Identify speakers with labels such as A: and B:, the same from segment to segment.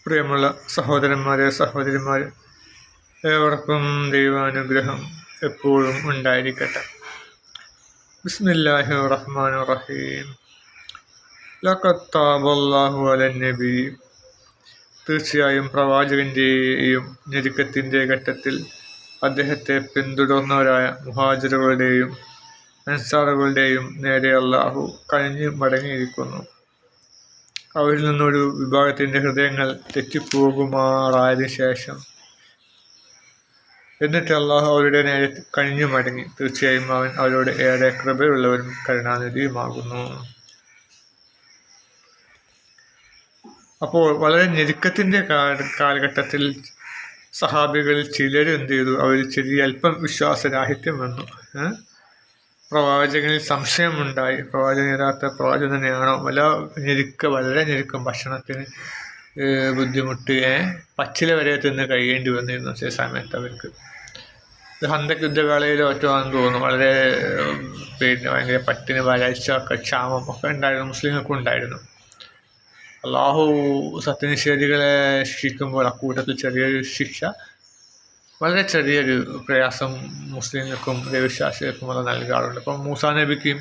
A: പ്രിയമുള്ള സഹോദരന്മാരെ, സഹോദരിമാരെ, ഏവർക്കും ദൈവാനുഗ്രഹം എപ്പോഴും ഉണ്ടായിരിക്കട്ടെ. ബിസ്മില്ലാഹിർ റഹ്മാനിർ റഹീം. ലഖദ് താബല്ലാഹു അലൻ നബി. തീർച്ചയായും പ്രവാചകന്റെയും ഞെരുക്കത്തിൻ്റെ ഘട്ടത്തിൽ അദ്ദേഹത്തെ പിന്തുടർന്നവരായ മുഹാജിറുകളുടെയും അൻസാറുകളുടെയും നേരെ അല്ലാഹു കനിഞ്ഞു മടങ്ങിയിരിക്കുന്നു. അവരിൽ നിന്നൊരു വിഭാഗത്തിൻ്റെ ഹൃദയങ്ങൾ തെറ്റിപ്പോകുമാറായതിനു ശേഷം എന്നിട്ട് അള്ളാഹു അവരുടെ നേരെ കനിഞ്ഞു മടങ്ങി. തീർച്ചയായും അവൻ അവരോട് ഏറെ കൃപയുള്ളവരും കരുണാനിധിയുമാകുന്നു. അപ്പോൾ വളരെ ഞെരുക്കത്തിൻ്റെ കാലഘട്ടത്തിൽ സഹാബികളിൽ ചിലർ എന്ത് ചെയ്തു? അവർ ചെറിയ അല്പം വിശ്വാസരാഹിത്യം വന്നു. പ്രവാചകനിൽ സംശയമുണ്ടായി. പ്രവാചകൻ യഥാർത്ഥ പ്രവാചകൻ തന്നെയാണോ? വളരെ ഞെരുക്കം, ഭക്ഷണത്തിന് ബുദ്ധിമുട്ട്, പച്ചില വരെ തിന്ന് കഴിയേണ്ടി വന്നിരുന്നു ചില സമയത്ത് അവർക്ക്. ഇത് ഹന്തക് യുദ്ധവേളയിലോ ഒറ്റവാന്ന് തോന്നുന്നു. വളരെ ഭയങ്കര പട്ടിണി, വരൾച്ച, ക്ഷാമം ഒക്കെ ഉണ്ടായിരുന്നു, മുസ്ലിങ്ങൾക്കും ഉണ്ടായിരുന്നു. അള്ളാഹു സത്യനിഷേധികളെ ശിക്ഷിക്കുമ്പോൾ അക്കൂട്ടത്തിൽ ചെറിയൊരു ശിക്ഷ, വളരെ ചെറിയൊരു പ്രയാസം മുസ്ലിങ്ങൾക്കും ദൈവവിശ്വാസികൾക്കും അത് നൽകാറുണ്ട്. അപ്പം മൂസാ നബിക്ക്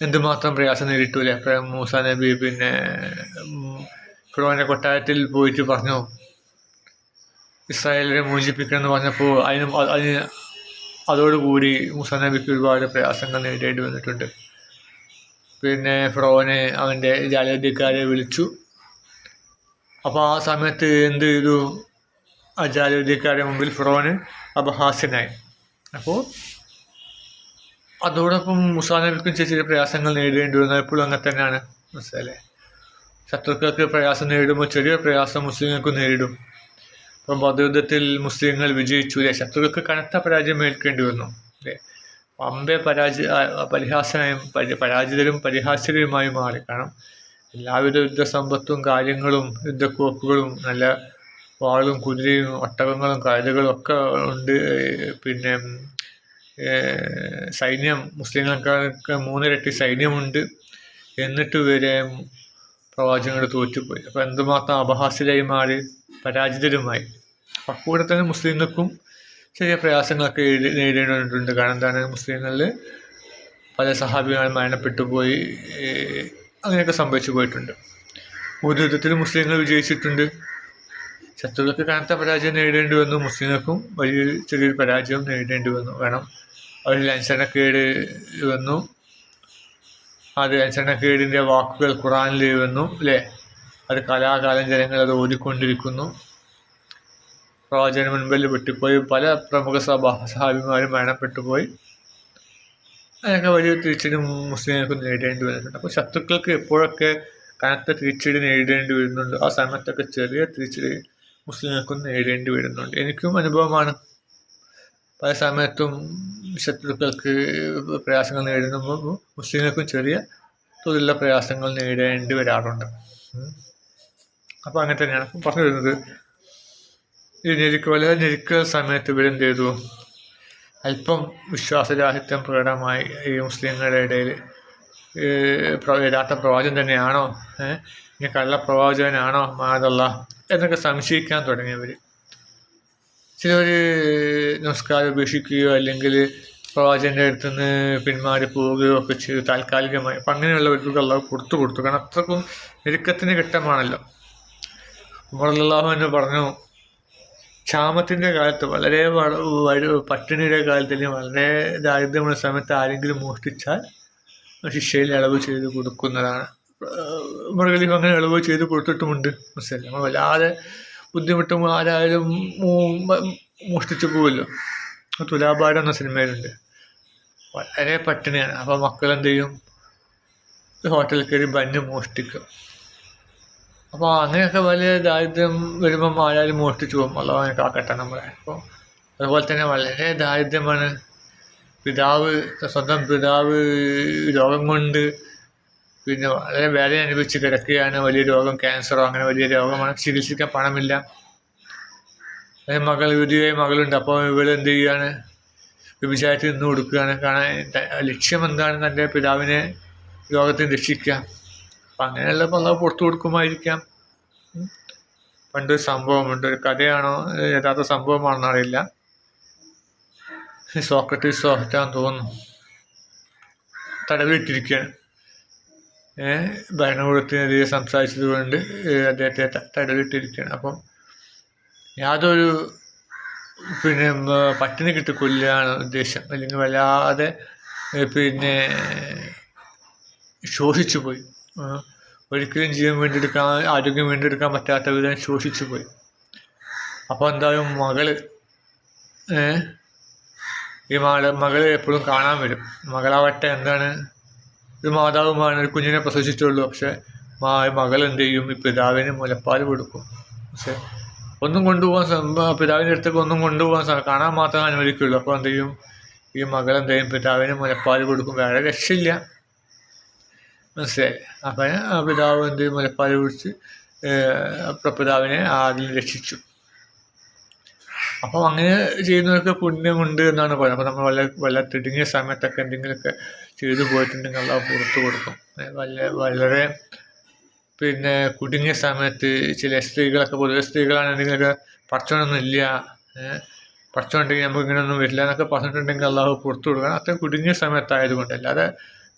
A: എന്തുമാത്രം പ്രയാസം നേരിട്ടൂലേ? മൂസാ നബി ഫിറോന്റെ കൊട്ടാരത്തിൽ പോയിട്ട് പറഞ്ഞു ഇസ്രായേലിനെ മോചിപ്പിക്കണം എന്ന് പറഞ്ഞപ്പോൾ അതോടുകൂടി മൂസാ നബിക്ക് ഒരുപാട് പ്രയാസങ്ങൾ നേരിടേണ്ടി വന്നിട്ടുണ്ട്. ഫിറോനെ അവൻ്റെ ജാലവിദ്യക്കാരെ വിളിച്ചു. അപ്പോൾ ആ സമയത്ത് എന്ത് ചെയ്തു? ആ ജാലവിദ്യക്കാരുടെ മുമ്പിൽ ഫിറോന് അപഹാസ്യനായി. അപ്പോൾ അതോടൊപ്പം മൂസാ നബിക്കും ചെറിയ പ്രയാസങ്ങൾ നേരിടേണ്ടി വന്നു. എപ്പോഴും അങ്ങനെ തന്നെയാണ്, മനസ്സിലല്ലേ? ശത്രുക്കൾക്ക് പ്രയാസം നേരിടുമ്പോൾ ചെറിയ പ്രയാസം മുസ്ലിങ്ങൾക്കും നേരിടും. അപ്പം ബദർ മുസ്ലിങ്ങൾ വിജയിച്ചു. ശത്രുക്കൾക്ക് കനത്ത പരാജയം ഏൽക്കേണ്ടി വന്നു. അമ്പെ പരാജിതരും പരിഹാസ്യരുമായി മാറി. കാരണം എല്ലാവിധ യുദ്ധസമ്പത്തും കാര്യങ്ങളും യുദ്ധക്കോപ്പുകളും നല്ല വാളും കുതിരയും ഒട്ടകങ്ങളും കഴുതകളും ഒക്കെ ഉണ്ട്. സൈന്യം മുസ്ലിങ്ങൾക്ക് 3 ഇരട്ടി സൈന്യമുണ്ട്. എന്നിട്ട് വരെ പ്രവാചകങ്ങൾ തോറ്റുപോയി. അപ്പോൾ എന്തുമാത്രം അപഹാസ്യരായി മാറി, പരാജിതരുമായി. അപ്പോൾ തന്നെ മുസ്ലിങ്ങൾക്കും ചെറിയ പ്രയാസങ്ങളൊക്കെ നേരിടേണ്ടതുണ്ട്. കാരണം എന്താണ്? മുസ്ലിങ്ങളിൽ പല സഹാബികൾ മരണപ്പെട്ടു പോയി, അങ്ങനെയൊക്കെ സംഭവിച്ചു പോയിട്ടുണ്ട്. ഒരു യുദ്ധത്തിൽ മുസ്ലിങ്ങൾ വിജയിച്ചിട്ടുണ്ട്. ശത്രുക്കൾക്ക് കനത്ത പരാജയം നേരിടേണ്ടി വന്നു. മുസ്ലിങ്ങൾക്കും ചെറിയൊരു പരാജയം നേരിടേണ്ടി വന്നു. കാരണം അവരിൽ അനുസരണക്കേട് വന്നു. അത് അനുസരണക്കേടിൻ്റെ വാക്കുകൾ ഖുറാനിൽ വന്നു, അല്ലേ? അത് കാലാകാലം ജനങ്ങൾ അത് ഓതിക്കൊണ്ടിരിക്കുന്നു. പ്രവാചകന് മുൻപിൽ വിട്ടുപോയി പല പ്രമുഖ സഹാബിമാരും മരണപ്പെട്ടു പോയി. അതിനൊക്കെ വലിയ തിരിച്ചടി മുസ്ലിങ്ങൾക്ക് നേരിടേണ്ടി വന്നിട്ടുണ്ട്. അപ്പോൾ ശത്രുക്കൾക്ക് എപ്പോഴൊക്കെ കനത്ത തിരിച്ചടി നേരിടേണ്ടി വരുന്നുണ്ട്, ആ സമയത്തൊക്കെ ചെറിയ തിരിച്ചടി മുസ്ലിങ്ങൾക്കും നേരിടേണ്ടി വരുന്നുണ്ട്. എനിക്കും അനുഭവമാണ്. പല സമയത്തും ശത്രുക്കൾക്ക് പ്രയാസങ്ങൾ നേരിടുമ്പോൾ മുസ്ലിങ്ങൾക്കും ചെറിയ തോതിലുള്ള പ്രയാസങ്ങൾ നേരിടേണ്ടി വരാറുണ്ട്. അപ്പോൾ അങ്ങനെ തന്നെയാണ് പറഞ്ഞു വരുന്നത്. ഈ വളരെ ഞെരുക്ക സമയത്ത് ഇവരെന്ത് ചെയ്തു? അല്പം വിശ്വാസരാഹിത്യം പ്രകടമായി ഈ മുസ്ലിങ്ങളുടെ ഇടയിൽ. യഥാർത്ഥ പ്രവാചകൻ തന്നെയാണോ, ഇനി കള്ളപ്രവാചകനാണോ മാതല്ല എന്നൊക്കെ സംശയിക്കാൻ തുടങ്ങിയവർ. ചിലവർ നമസ്കാരം ഉപേക്ഷിക്കുകയോ അല്ലെങ്കിൽ പ്രവാചകൻ്റെ അടുത്ത് നിന്ന് പിന്മാറി പോവുകയോ ഒക്കെ ചെയ്തു താൽക്കാലികമായി. അപ്പം അങ്ങനെയുള്ളവർക്ക് അള്ളാഹു കൊടുത്തു. കാരണം അത്രക്കും ഞെരുക്കത്തിന് ഘട്ടമാണല്ലോ. ഉമർ റളിയല്ലാഹു അൻഹു പറഞ്ഞു, ക്ഷാമത്തിൻ്റെ കാലത്ത്, വളരെ പട്ടിണിയുടെ കാലത്ത്, അല്ലെങ്കിൽ വളരെ ദാരിദ്ര്യമുള്ള സമയത്ത് ആരെങ്കിലും മോഷ്ടിച്ചാൽ ശിക്ഷയിൽ ഇളവ് ചെയ്ത് കൊടുക്കുന്നതാണ്. ഉമർ ഖലീഫ അങ്ങനെ ഇളവ് ചെയ്ത് കൊടുത്തിട്ടുമുണ്ട്. മനസ്സിലായി? നമ്മൾ വല്ലാതെ ബുദ്ധിമുട്ടും ആരായാലും മോഷ്ടിച്ചു പോകുമല്ലോ. തുലാഭാരം എന്ന സിനിമയിലുണ്ട്. വളരെ പട്ടിണിയാണ്. അപ്പോൾ മക്കൾ എന്ത് ചെയ്യും? ഹോട്ടലിൽ കയറി ബന്ന് മോഷ്ടിക്കും. അപ്പോൾ അങ്ങനെയൊക്കെ വലിയ ദാരിദ്ര്യം വരുമ്പം ആരായാലും മോഷ്ടിച്ചു പോകും. അള്ളാഹു കാക്കട്ടെ നമ്മളെ. അപ്പോൾ അതുപോലെ തന്നെ വളരെ ദാരിദ്ര്യമാണ്. സ്വന്തം പിതാവ് രോഗം കൊണ്ട് വളരെ വേദന അനുഭവിച്ച് കിടക്കുകയാണ്. വലിയ രോഗം, ക്യാൻസറോ അങ്ങനെ വലിയ രോഗമാണ്. ചികിത്സിക്കാൻ പണമില്ല. മകളുണ്ട്. അപ്പോൾ ഇവളെന്ത് ചെയ്യുകയാണ്? വ്യഭിചാരത്തിൽ നിന്ന് കൊടുക്കുകയാണ്. കാരണം ലക്ഷ്യം എന്താണ്? തൻ്റെ പിതാവിനെ രോഗത്തിൽ രക്ഷിക്കുക. അപ്പം അങ്ങനെയുള്ളപ്പോൾ അള്ളാഹു പുറത്തു കൊടുക്കുമായിരിക്കാം. പണ്ടൊരു സംഭവമുണ്ട്, ഒരു കഥയാണോ യഥാർത്ഥ സംഭവമാണെന്ന് അറിയില്ല. സോക്രട്ടീസോ ഒറ്റാന്ന് തോന്നുന്നു, തടവിലിട്ടിരിക്കുകയാണ്. ഭരണകൂടത്തിനെതിരെ സംസാരിച്ചത് കൊണ്ട് അദ്ദേഹത്തെ തടവിലിട്ടിരിക്കുകയാണ്. അപ്പം യാതൊരു പട്ടിണി കിട്ടി കൊല്ലുകയാണ് ഉദ്ദേശം, അല്ലെങ്കിൽ വല്ലാതെ ശോഷിച്ചു പോയി. ഒരിക്കലും ജീവൻ വീണ്ടെടുക്കാൻ, ആരോഗ്യം വീണ്ടെടുക്കാൻ പറ്റാത്ത വിധം ശോഷിച്ചു പോയി. അപ്പോൾ എന്തായാലും മകള് എപ്പോഴും കാണാൻ വരും. മകളാവട്ടെ എന്താണ്, ഒരു മാതാവുമാണ്, ഒരു കുഞ്ഞിനെ പ്രസവിച്ചിട്ടുള്ളൂ. പക്ഷെ മകൾ എന്ത് ചെയ്യും, ഈ പിതാവിന് മുലപ്പാൽ കൊടുക്കും. പക്ഷെ ഒന്നും കൊണ്ടുപോകാൻ, പിതാവിൻ്റെ അടുത്തേക്ക് ഒന്നും കൊണ്ടുപോകാൻ, കാണാൻ മാത്രമേ അനുവദിക്കുള്ളൂ. അപ്പോൾ എന്ത് ചെയ്യും, ഈ മകൾ എന്ത് ചെയ്യും, പിതാവിന് മുലപ്പാൽ കൊടുക്കും. വേറെ രക്ഷയില്ല, മനസ്സിലായി. അപ്പം പിതാവ് എന്ത് ചെയ്യും, മുലപ്പാൽ കുടിച്ച് പിതാവിനെ ആദ്യം രക്ഷിച്ചു. അപ്പം അങ്ങനെ ചെയ്യുന്നതൊക്കെ പുണ്യമുണ്ട് എന്നാണ് പറയുന്നത്. അപ്പോൾ നമ്മൾ വല്ല തിടുങ്ങിയ സമയത്തൊക്കെ എന്തെങ്കിലുമൊക്കെ ചെയ്തു പോയിട്ടുണ്ടെങ്കിൽ അള്ളാഹു പുറത്തു കൊടുക്കും. വളരെ കുടുങ്ങിയ സമയത്ത് ചില സ്ത്രീകളൊക്കെ, പൊതുവെ സ്ത്രീകളാണ് എന്തെങ്കിലുമൊക്കെ പടച്ചോനൊന്നും ഇല്ല, പടച്ചോണ്ടെങ്കിൽ നമുക്ക് ഇങ്ങനെയൊന്നും വരില്ല എന്നൊക്കെ പറഞ്ഞിട്ടുണ്ടെങ്കിൽ അള്ളാഹു പുറത്തു കൊടുക്കണം. അത്രയും കുടുങ്ങിയ സമയത്തായതുകൊണ്ട്. അല്ലാതെ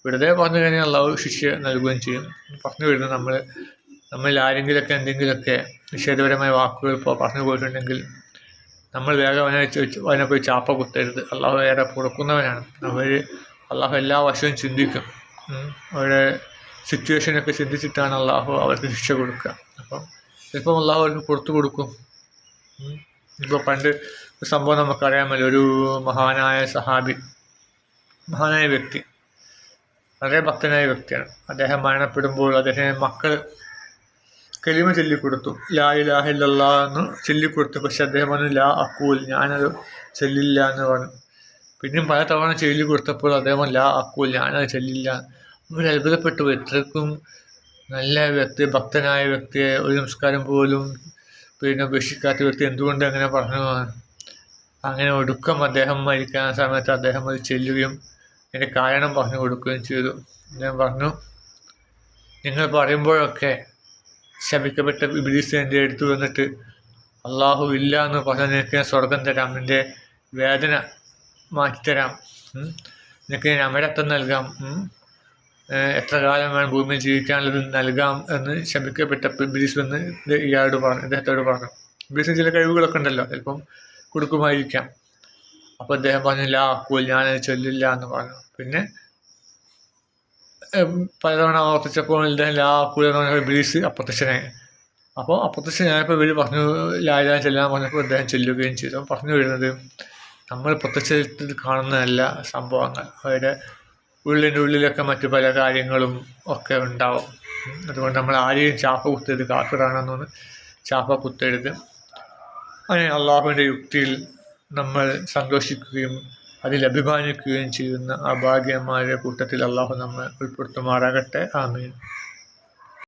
A: വെറുതെ പറഞ്ഞു കഴിഞ്ഞാൽ അള്ളാഹു ശിക്ഷ നൽകുകയും ചെയ്യും. പറഞ്ഞു വരുന്നത് നമ്മളിൽ ആരെങ്കിലുമൊക്കെ എന്തെങ്കിലുമൊക്കെ നിഷേധപരമായ വാക്കുകൾ പറഞ്ഞു പോയിട്ടുണ്ടെങ്കിൽ നമ്മൾ വേഗം അവനെ പോയി ചാപ്പ കുത്തരുത്. അള്ളാഹു ഏറെ കൊടുക്കുന്നവനാണ്. അള്ളാഹു എല്ലാ വശവും ചിന്തിക്കും. അവരുടെ സിറ്റുവേഷനൊക്കെ ചിന്തിച്ചിട്ടാണ് അള്ളാഹു അവർക്ക് ശിക്ഷ കൊടുക്കുക. അപ്പം ചിലപ്പം അള്ളാഹു അവർക്ക് പുറത്തു കൊടുക്കും. ഇപ്പോൾ പണ്ട് ഒരു സംഭവം നമുക്കറിയാമല്ലോ, ഒരു മഹാനായ സഹാബി, മഹാനായ വ്യക്തി, വളരെ ഭക്തനായ വ്യക്തിയാണ്. അദ്ദേഹം മരണപ്പെടുമ്പോൾ അദ്ദേഹം മക്കൾ കലിമ ചൊല്ലിക്കൊടുത്തു, ലാ ഇലാഹ ഇല്ലല്ലാഹ് എന്ന് ചൊല്ലിക്കൊടുത്തു. പക്ഷെ അദ്ദേഹം പറഞ്ഞു ലാ അഖൂൽ, ഞാനത് ചൊല്ലില്ല എന്ന് പറഞ്ഞു. പിന്നെയും പല തവണ ചൊല്ലിക്കൊടുത്തപ്പോൾ അദ്ദേഹം ലാ അഖൂൽ, ഞാനത് ചൊല്ലില്ല. അവർ അത്ഭുതപ്പെട്ടു. എത്രക്കും നല്ല വ്യക്തി, ഭക്തനായ വ്യക്തിയെ, ഒരു നമസ്കാരം പോലും ഉപേക്ഷിക്കാത്ത വ്യക്തി എന്തുകൊണ്ട് അങ്ങനെ പറഞ്ഞു? അങ്ങനെ ഒടുക്കം അദ്ദേഹം മരിക്കാൻ സമയത്ത് അദ്ദേഹം അത് ചെല്ലുകയും അതിൻ്റെ കാരണം പറഞ്ഞു കൊടുക്കുകയും ചെയ്തു. അദ്ദേഹം പറഞ്ഞു, നിങ്ങൾ പറയുമ്പോഴൊക്കെ ശപിക്കപ്പെട്ട ഇബ്ലീസ് എൻ്റെ അടുത്ത് വന്നിട്ട് അള്ളാഹു ഇല്ല എന്ന് പറഞ്ഞാൽ നിനക്ക് ഞാൻ സ്വർഗം തരാം, നിൻ്റെ വേദന മാറ്റിത്തരാം, നിനക്ക് ഞാൻ അമരത്വം നൽകാം, എത്ര കാലം വേണം ഭൂമിയിൽ ജീവിക്കാനുള്ളത് നൽകാം എന്ന് ശപിക്കപ്പെട്ട ഇബ്ലീസ് വന്ന് ഇയാളോട് പറഞ്ഞു, ഇദ്ദേഹത്തോട് പറഞ്ഞു. ഇബ്ലീസിന് ചില കഴിവുകളൊക്കെ ഉണ്ടല്ലോ, ചിലപ്പം കൊടുക്കുമായിരിക്കാം. അപ്പോൾ അദ്ദേഹം പറഞ്ഞു ലാ അഖൂൽ, ഞാനത് ചൊല്ലില്ല എന്ന് പറഞ്ഞു. പിന്നെ പലതവണ ആവർത്തിച്ചപ്പോൾ ഇദ്ദേഹം ലാ അഖൂൽ എന്ന് പറഞ്ഞ ഇബ്ലീസ് അപ്രത്യക്ഷനായി. അപ്പോൾ അപ്രത്യക്ഷനായപ്പോൾ ഇവർ പറഞ്ഞു ലാ ഇലാഹ ചെല്ലാൻ പറഞ്ഞപ്പോൾ അദ്ദേഹം ചെല്ലുകയും ചെയ്തു. പറഞ്ഞു വരുന്നത്, നമ്മൾ പ്രത്യക്ഷത്തിൽ കാണുന്നതല്ല സംഭവങ്ങൾ, അവരുടെ ഉള്ളിലൊക്കെ മറ്റു പല കാര്യങ്ങളും ഒക്കെ ഉണ്ടാവും. അതുകൊണ്ട് നമ്മൾ ആരെയും ചാപ്പ കുത്തരുത്, കാഫിറാണെന്നൊന്ന് ചാപ്പ കുത്തരുത്. അങ്ങനെ അള്ളാഹുവിൻ്റെ യുക്തിയിൽ നമ്മൾ സന്തോഷിക്കുകയും അതിൽ അഭിമാനിക്കുകയും ചെയ്യുന്ന ആ ഭാഗ്യന്മാരുടെ കൂട്ടത്തിൽ അള്ളാഹു നമ്മെ ഉൾപ്പെടുത്തുമാറാകട്ടെ. ആമീൻ.